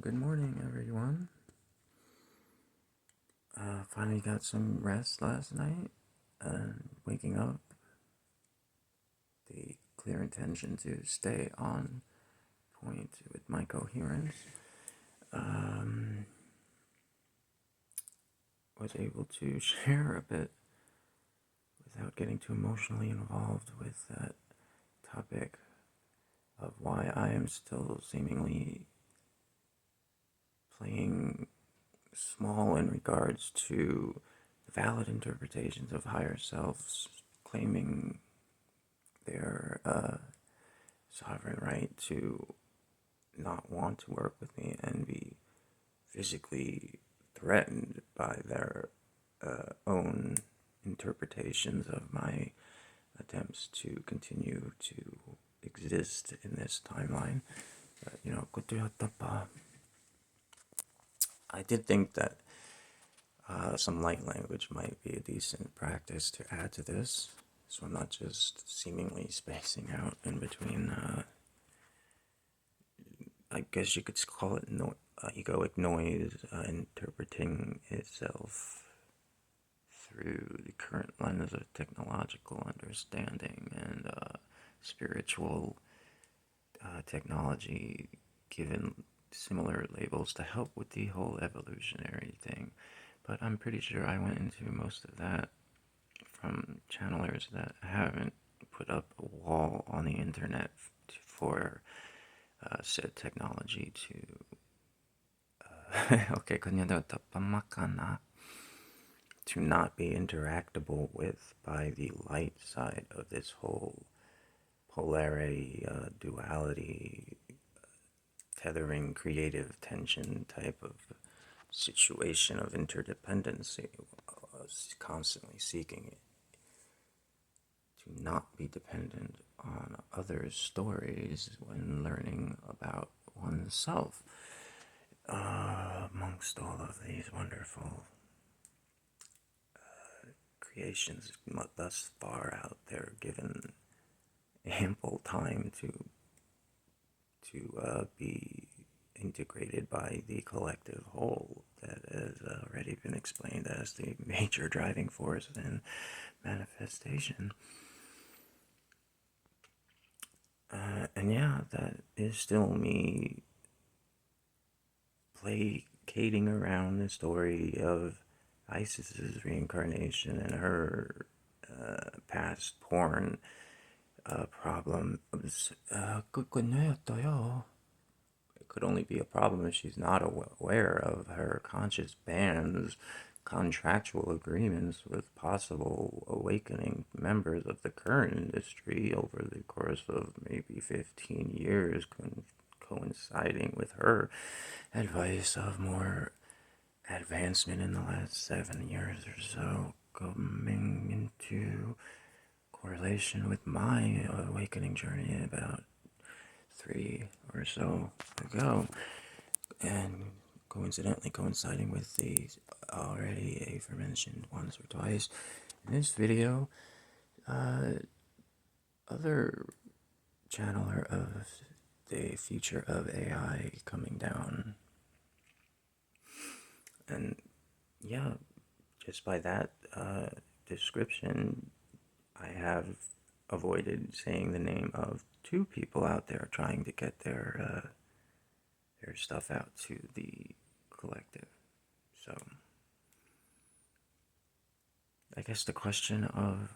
Good morning, everyone. Finally got some rest last night, and waking up, the clear intention to stay on point with my coherence. Was able to share a bit without getting too emotionally involved with that topic of why I am still seemingly playing small in regards to valid interpretations of higher selves claiming their sovereign right to not want to work with me and be physically threatened by their own interpretations of my attempts to continue to exist in this timeline. I did think that some light language might be a decent practice to add to this, so I'm not just seemingly spacing out in between, I guess you could call it egoic noise, interpreting itself through the current lens of technological understanding and spiritual technology, given similar labels to help with the whole evolutionary thing. But I'm pretty sure I went into most of that from channelers that haven't put up a wall on the internet for said technology to okay, to not be interactable with by the light side of this whole polarity, duality, tethering, creative tension type of situation of interdependency, constantly seeking to not be dependent on others' stories when learning about oneself. Amongst all of these wonderful creations thus far out there, given ample time to be integrated by the collective whole that has already been explained as the major driving force in manifestation. And yeah, that is still me placating around the story of Isis's reincarnation and her past porn problems. It could only be a problem if she's not aware of her conscious band's contractual agreements with possible awakening members of the current industry over the course of maybe 15 years, coinciding with her advice of more advancement in the last 7 years or so, coming into correlation with my awakening journey about 3 or so ago, and coincidentally coinciding with the already aforementioned once or twice in this video, other channeler of the future of AI coming down. And yeah, just by that description, I have avoided saying the name of 2 people out there trying to get their stuff out to the collective. So I guess the question of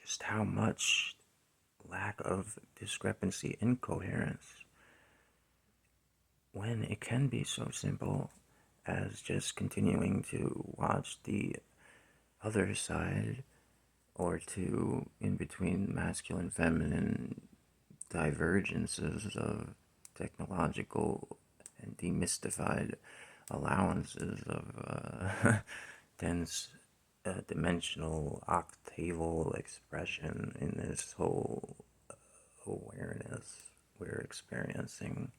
just how much lack of discrepancy in coherence, when it can be so simple as just continuing to watch the other side, or to in between masculine feminine divergences of technological and demystified allowances of dense dimensional octaval expression in this whole awareness we're experiencing.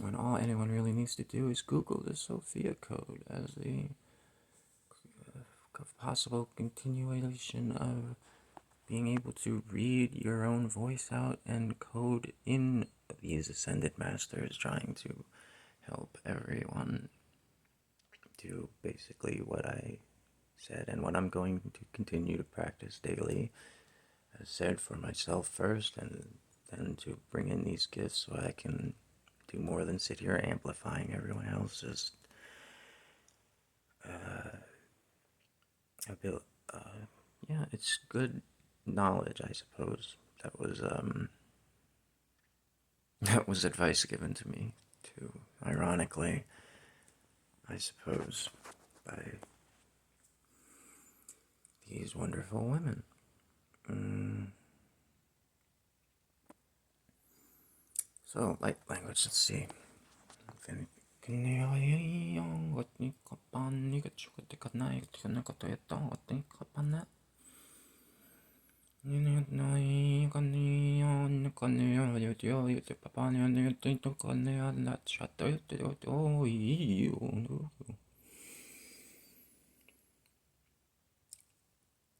When all anyone really needs to do is Google the Sophia code as the possible continuation of being able to read your own voice out and code in these ascended masters, trying to help everyone do basically what I said and what I'm going to continue to practice daily. As said, for myself first, and then to bring in these gifts so I can do more than sit here amplifying everyone else's ability. Yeah, it's good knowledge, I suppose. That was that was advice given to me too, ironically, I suppose, by these wonderful women. So, light language, let's see.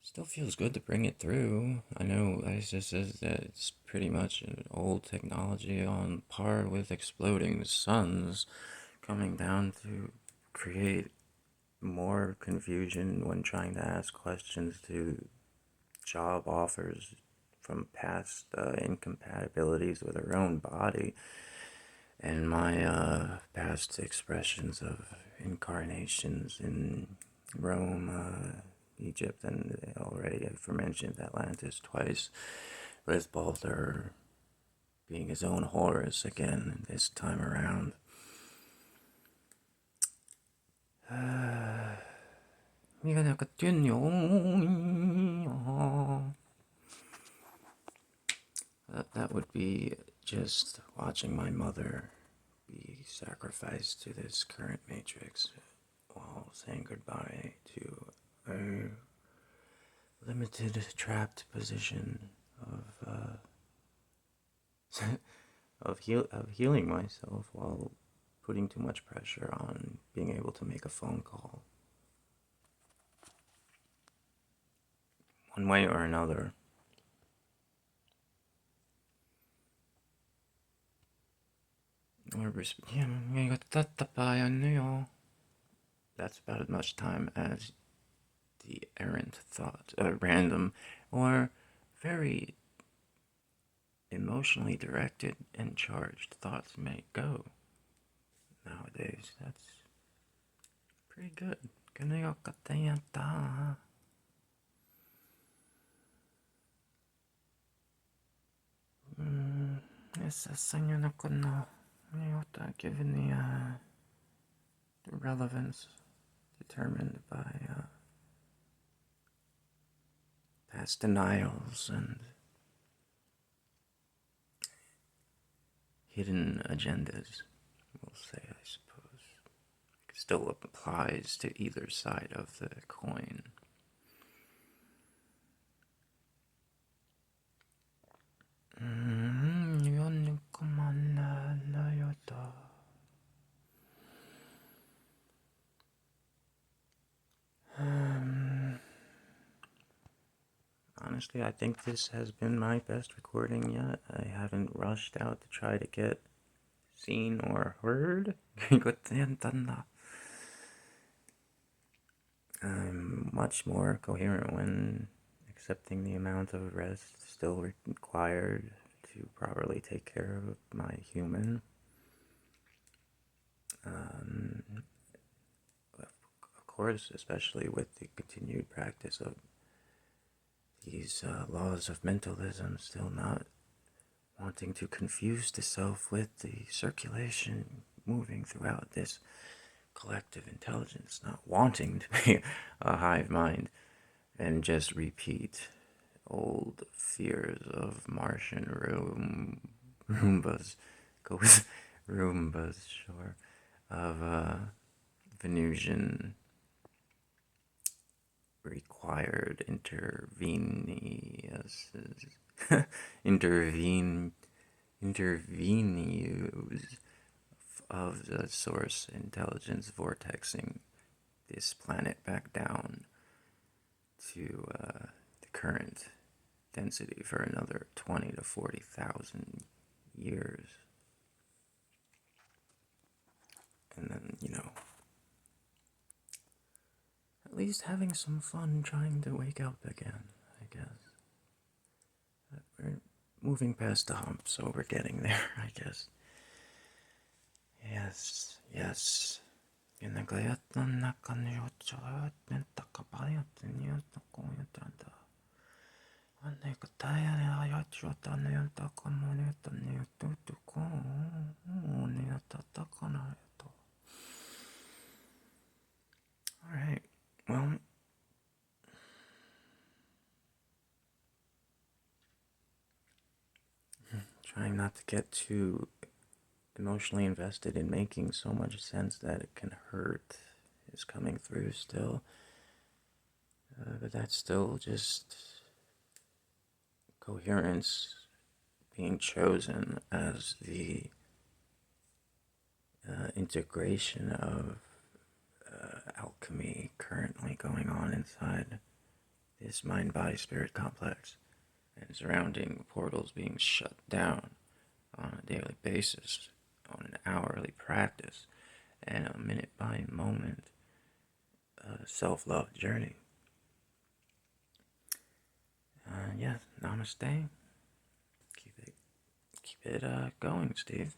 Still feels good to bring it through. I know Isis says that it's pretty much an old technology on par with exploding suns, coming down to create more confusion when trying to ask questions to job offers from past incompatibilities with her own body, and my past expressions of incarnations in Rome, Egypt, and already aforementioned Atlantis twice, with Balder being his own Horus again this time around. That would be just watching my mother be sacrificed to this current matrix while saying goodbye to a limited trapped position of of healing myself while putting too much pressure on being able to make a phone call. One way or another. That's about as much time as the errant thought, random or very emotionally directed and charged thoughts may go nowadays. That's pretty good. Given the relevance determined by past denials and hidden agendas, we'll say, I suppose. Still applies to either side of the coin. Honestly, I think this has been my best recording yet. I haven't rushed out to try to get seen or heard. I'm much more coherent when accepting the amount of rest still required to properly take care of my human. Of course, especially with the continued practice of these laws of mentalism, still not wanting to confuse the self with the circulation moving throughout this collective intelligence, not wanting to be a hive mind and just repeat old fears of Martian Roombas, go with Roombas, sure, of Venusian required intervenues of the source intelligence vortexing this planet back down to the current density for another 20 to 40,000 years. And then, at least having some fun trying to wake up again, I guess. We're moving past the hump, so we're getting there, I guess. Yes, yes. Ginagayatan na kanyocha mentakapayatan yun ako yatanda. Ane kataya na yachota na yun takamunita niyo tutuko. Niya tataka na ito. Alright, well, trying not to get too emotionally invested in making so much sense that it can hurt is coming through still. But that's still just coherence being chosen as the integration of alchemy currently going on inside this mind-body-spirit complex, and surrounding portals being shut down on a daily basis, on an hourly practice, and a minute-by-moment self-love journey. Yes, namaste. Keep it going, Steve.